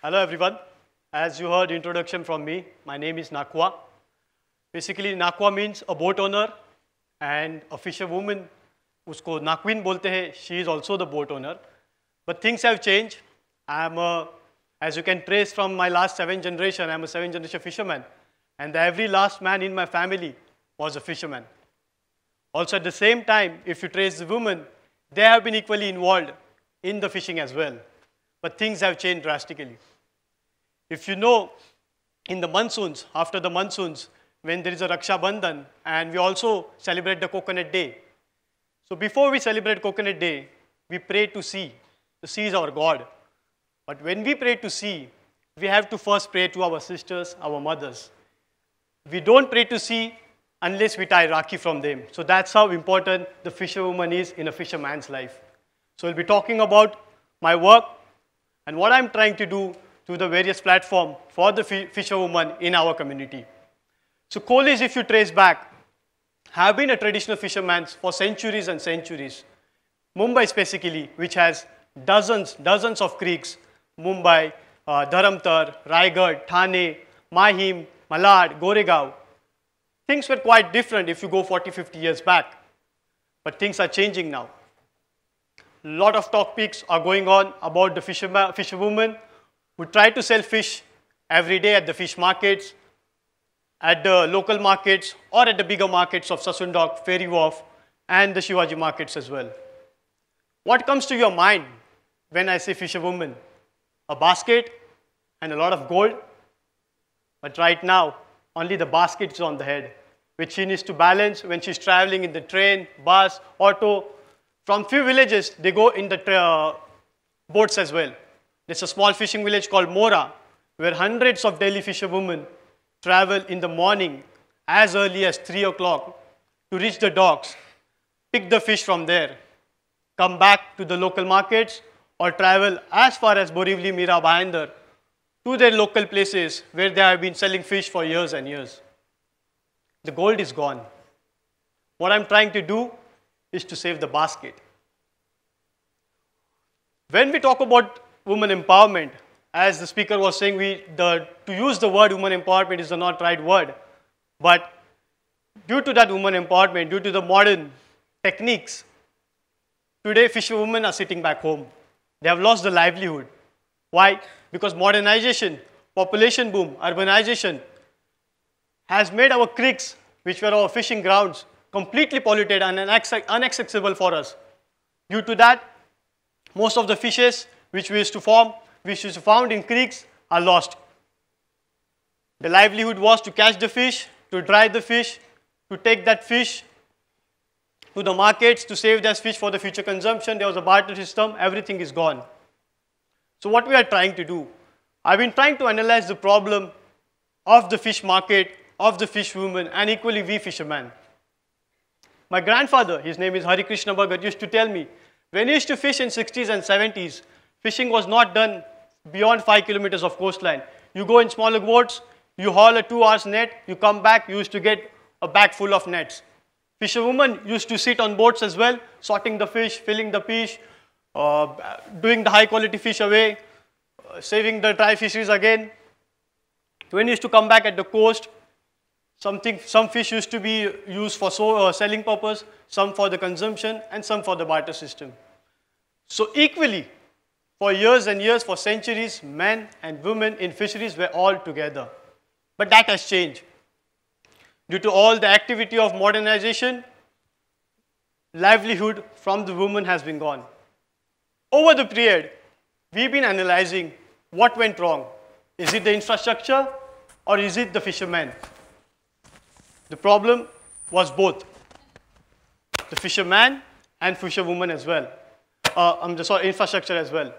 Hello everyone. As you heard introduction from me, my name is Nakhawa. Basically, Nakhawa means a boat owner and a fisherwoman. Usko Nakwin bolte hai. She is also the boat owner. But things have changed. As you can trace from my last 7 generation, I'm a 7th generation fisherman. And every last man in my family was a fisherman. Also at the same time, if you trace the women, they have been equally involved in the fishing as well. But things have changed drastically. If you know, in the monsoons, after the monsoons, when there is a Raksha Bandhan, and we also celebrate the Coconut Day. So before we celebrate Coconut Day, we pray to sea. The sea is our God. But when we pray to sea, we have to first pray to our sisters, our mothers. We don't pray to sea unless we tie Rakhi from them. So that's how important the fisherwoman is in a fisherman's life. So we'll be talking about my work and what I'm trying to do through the various platforms for the fisherwoman in our community. So Kolis, if you trace back, have been a traditional fisherman for centuries and centuries. Mumbai specifically, which has dozens of creeks, Mumbai, Dharamtar, Raigad, Thane, Mahim, Malad, Goregaon. Things were quite different if you go 40, 50 years back. But things are changing now. A lot of topics are going on about the fisherwomen who try to sell fish every day at the fish markets, at the local markets, or at the bigger markets of Sasundok, Ferry Wharf, and the Shivaji markets as well. What comes to your mind when I say fisherwoman? A basket and a lot of gold? But right now, only the basket is on the head, which she needs to balance when she's traveling in the train, bus, auto. From few villages, they go in the boats as well. There's a small fishing village called Mora, where hundreds of daily fisherwomen travel in the morning as early as 3 o'clock to reach the docks, pick the fish from there, come back to the local markets, or travel as far as Borivali, Mira, Bhayandar to their local places where they have been selling fish for years and years. The gold is gone. What I'm trying to do is to save the basket. When we talk about women empowerment, as the speaker was saying, to use the word women empowerment is the not right word. But due to that women empowerment, due to the modern techniques, today fisherwomen are sitting back home. They have lost the livelihood. Why? Because modernization, population boom, urbanization has made our creeks, which were our fishing grounds, completely polluted and inaccessible for us. Due to that, most of the fishes which we used to found in creeks are lost. The livelihood was to catch the fish, to dry the fish, to take that fish to the markets, to save that fish for the future consumption. There was a barter system, everything is gone. So what we are trying to do, I've been trying to analyze the problem of the fish market, of the fish women, and equally we fishermen. My grandfather, his name is Hari Krishna Bhagat, used to tell me, when he used to fish in 60s and 70s, fishing was not done beyond 5 kilometers of coastline. You go in smaller boats, you haul a 2 hours net, you come back, you used to get a bag full of nets. Fisherwomen used to sit on boats as well, sorting the fish, filling the fish, doing the high quality fish away, saving the dry fisheries again. When you used to come back at the coast, some fish used to be used for selling purpose, some for the consumption, and some for the barter system. So equally, for years and years, for centuries, men and women in fisheries were all together. But that has changed. Due to all the activity of modernization, livelihood from the women has been gone. Over the period, we've been analyzing what went wrong. Is it the infrastructure or is it the fishermen? The problem was both the fisherman and fisherwoman as well. Infrastructure as well.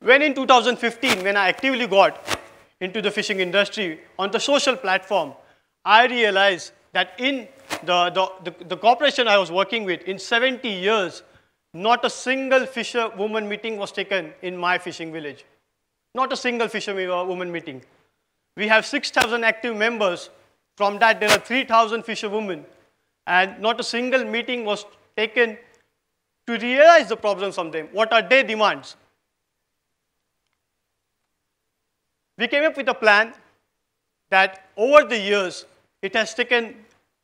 When in 2015, when I actively got into the fishing industry on the social platform, I realized that in the corporation I was working with, in 70 years, not a single fisherwoman meeting was taken in my fishing village. Not a single fisherwoman meeting. We have 6,000 active members. From that, there are 3,000 fisherwomen. And not a single meeting was taken to realize the problems from them. What are their demands? We came up with a plan that over the years, it has taken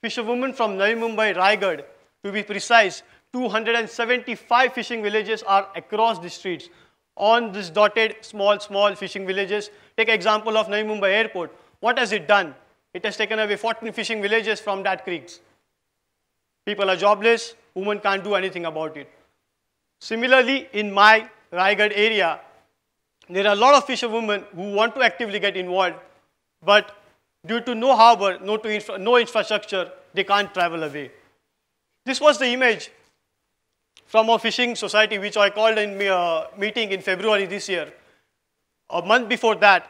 fisherwomen from Navi Mumbai, Raigad, to be precise, 275 fishing villages are across the streets on this dotted small fishing villages. Take example of Navi Mumbai airport. What has it done? It has taken away 14 fishing villages from that creeks. People are jobless, women can't do anything about it. Similarly, in my Raigad area, there are a lot of fisherwomen who want to actively get involved, but due to no harbor, no infrastructure, they can't travel away. This was the image from a fishing society which I called in a meeting in February this year. A month before that,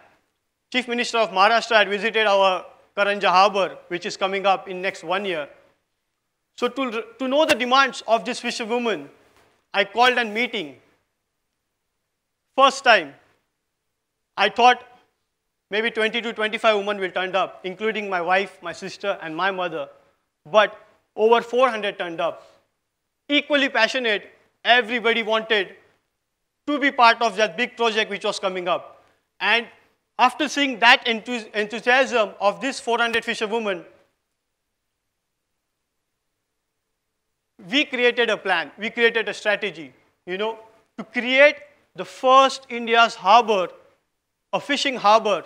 Chief Minister of Maharashtra had visited our Karanja harbour, which is coming up in next 1 year. So to know the demands of these fisherwomen, I called a meeting. First time, I thought maybe 20 to 25 women will turn up, including my wife, my sister, and my mother. But over 400 turned up. Equally passionate, everybody wanted to be part of that big project which was coming up. And after seeing that enthusiasm of these 400 fisherwomen, we created a plan, we created a strategy, to create the first India's harbor, a fishing harbor,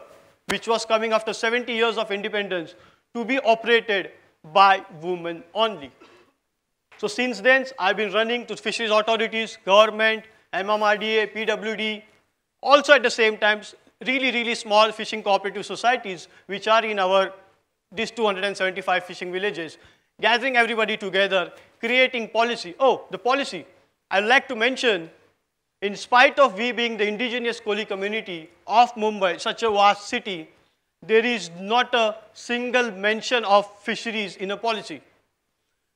which was coming after 70 years of independence, to be operated by women only. So since then, I've been running to fisheries authorities, government, MMRDA, PWD, also at the same time, really small fishing cooperative societies, which are in these 275 fishing villages, gathering everybody together, creating policy. Oh, the policy. I'd like to mention, in spite of we being the indigenous Koli community of Mumbai, such a vast city, there is not a single mention of fisheries in a policy.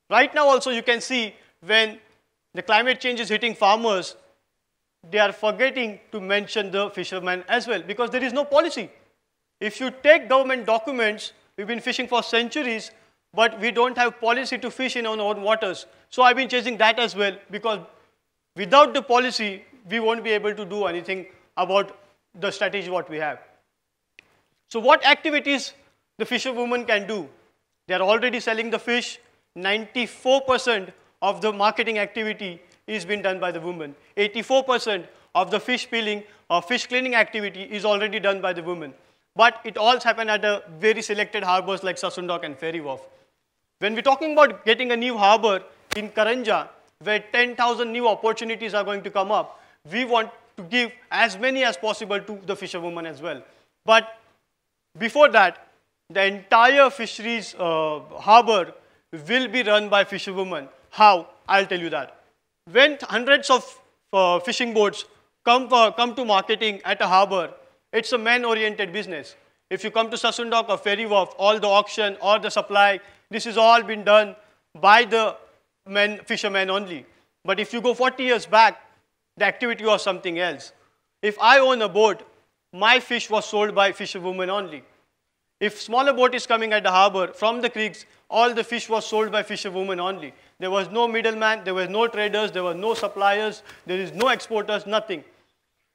Right now also you can see when the climate change is hitting farmers, they are forgetting to mention the fishermen as well because there is no policy. If you take government documents, we've been fishing for centuries, but we don't have policy to fish in our own waters. So I've been chasing that as well because without the policy, we won't be able to do anything about the strategy what we have. So what activities the fisherwomen can do? They are already selling the fish. 94% of the marketing activity is being done by the women. 84% of the fish peeling or fish cleaning activity is already done by the women. But it all happens at a very selected harbors like Sasundok and Ferry Wharf. When we're talking about getting a new harbor in Karanja, where 10,000 new opportunities are going to come up, we want to give as many as possible to the fisherwomen as well. But before that, the entire fisheries harbor will be run by fisherwomen. How? I'll tell you that. When hundreds of fishing boats come to marketing at a harbor, it's a man-oriented business. If you come to Sasundok or Ferry Wharf, all the auction or the supply, this is all been done by the fishermen only. But if you go 40 years back, the activity was something else. If I own a boat, my fish was sold by fisherwomen only. If smaller boat is coming at the harbor from the creeks, all the fish was sold by fisherwomen only. There was no middleman, there were no traders, there were no suppliers, there is no exporters, nothing.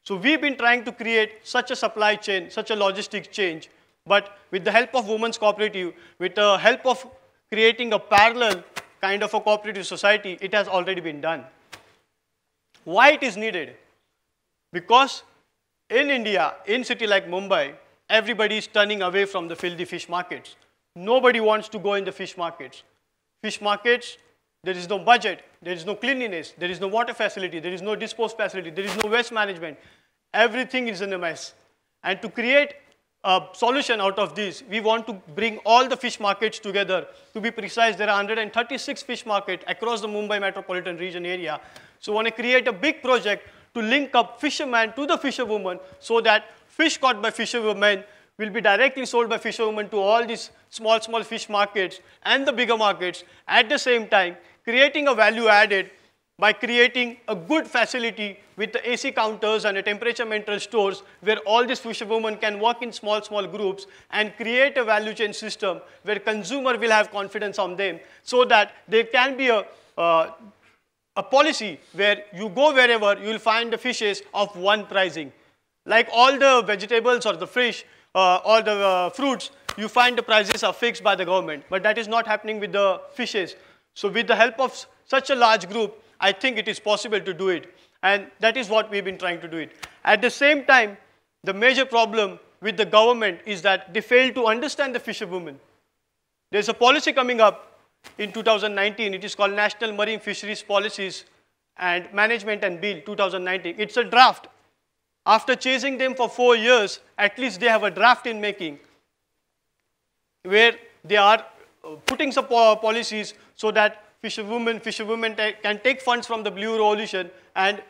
So we've been trying to create such a supply chain, such a logistics change, but with the help of Women's Cooperative, with the help of creating a parallel kind of a cooperative society, it has already been done. Why it is needed? Because in India, in city like Mumbai, everybody is turning away from the filthy fish markets. Nobody wants to go in the fish markets. Fish markets, there is no budget, there is no cleanliness, there is no water facility, there is no dispose facility, there is no waste management. Everything is in a mess. And to create a solution out of this, we want to bring all the fish markets together. To be precise, there are 136 fish markets across the Mumbai metropolitan region area. So we want to create a big project to link up fishermen to the fisherwomen so that fish caught by fisherwomen will be directly sold by fisherwomen to all these small fish markets and the bigger markets. At the same time, creating a value added by creating a good facility with the AC counters and a temperature control stores where all these fisherwomen can work in small groups and create a value chain system where consumer will have confidence on them so that there can be a policy where you go wherever you will find the fishes of one pricing. Like all the vegetables or the fish, all the fruits, you find the prices are fixed by the government, but that is not happening with the fishes. So with the help of such a large group, I think it is possible to do it. And that is what we've been trying to do it. At the same time, the major problem with the government is that they fail to understand the fisherwomen. There's a policy coming up in 2019. It is called National Marine Fisheries Policies and Management and Bill 2019. It's a draft. After chasing them for 4 years, at least they have a draft in making where they are putting some policies so that fisherwomen can take funds from the Blue Revolution and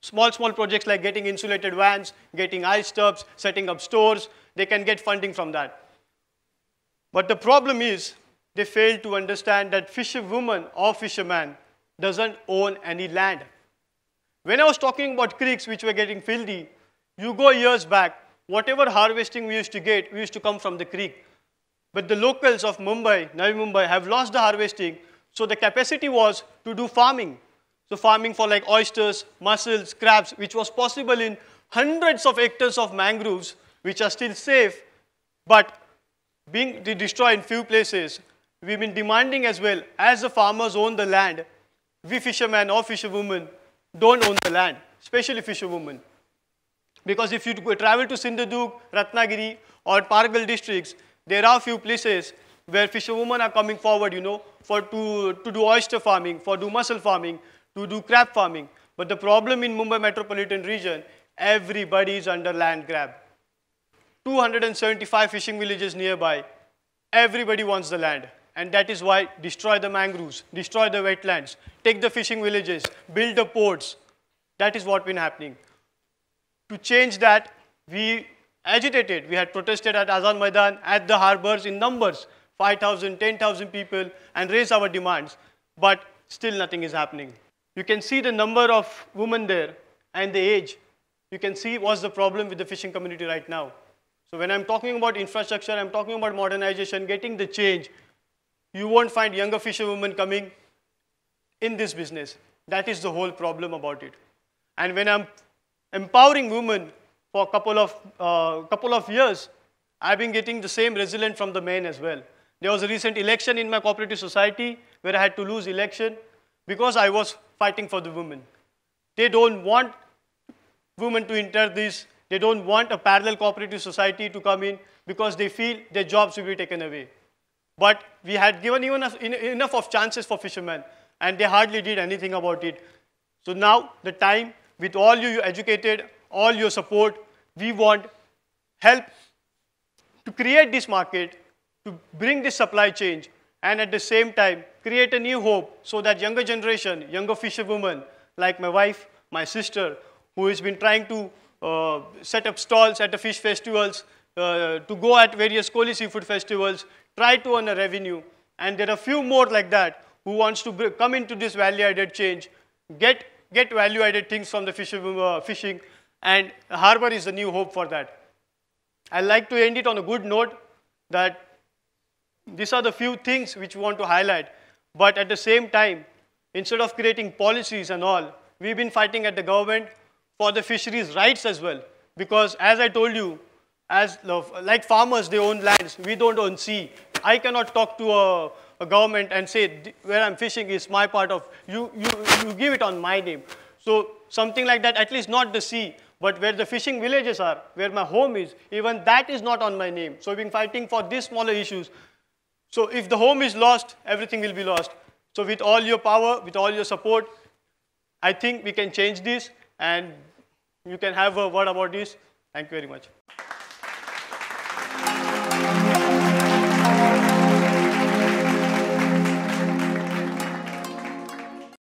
small projects like getting insulated vans, getting ice tubs, setting up stores, they can get funding from that. But the problem is they fail to understand that fisherwoman or fisherman doesn't own any land. When I was talking about creeks which were getting filthy, you go years back, whatever harvesting we used to get, we used to come from the creek. But the locals of Mumbai, Navi Mumbai, have lost the harvesting, so the capacity was to do farming. So farming for like oysters, mussels, crabs, which was possible in hundreds of hectares of mangroves, which are still safe, but being destroyed in few places. We've been demanding as well, as the farmers own the land, we fishermen or fisherwomen don't own the land, especially fisherwomen. Because if you travel to Sindhudurg, Ratnagiri, or Pargal districts, there are few places where fisherwomen are coming forward, you know, to do oyster farming, to do mussel farming, to do crab farming. But the problem in Mumbai metropolitan region, everybody is under land grab. 275 fishing villages nearby, everybody wants the land. And that is why destroy the mangroves, destroy the wetlands, take the fishing villages, build the ports. That is what been happening. To change that, we agitated. We had protested at Azan Maidan, at the harbors in numbers, 5,000, 10,000 people, and raised our demands. But still nothing is happening. You can see the number of women there and the age. You can see what's the problem with the fishing community right now. So when I'm talking about infrastructure, I'm talking about modernization, getting the change. You won't find younger fisherwomen coming in this business. That is the whole problem about it. And when I'm empowering women for a couple of years, I've been getting the same resilience from the men as well. There was a recent election in my cooperative society where I had to lose election because I was fighting for the women. They don't want women to enter this. They don't want a parallel cooperative society to come in because they feel their jobs will be taken away. But we had given enough of chances for fishermen, and they hardly did anything about it. So now the time, with all you educated, all your support, we want help to create this market, to bring this supply chain, and at the same time, create a new hope so that younger generation, younger fisherwomen, like my wife, my sister, who has been trying to set up stalls at the fish festivals, to go at various Kolis seafood festivals, try to earn a revenue. And there are few more like that who wants to come into this value-added change, get value-added things from the fishing, and harbour is the new hope for that. I'd like to end it on a good note that these are the few things which we want to highlight. But at the same time, instead of creating policies and all, we've been fighting at the government for the fisheries rights as well. Because as I told you, like farmers, they own lands. We don't own sea. I cannot talk to a government and say, where I'm fishing is my part of, you give it on my name. So something like that, at least not the sea, but where the fishing villages are, where my home is, even that is not on my name. So we've been fighting for these smaller issues. So if the home is lost, everything will be lost. So with all your power, with all your support, I think we can change this, and you can have a word about this. Thank you very much.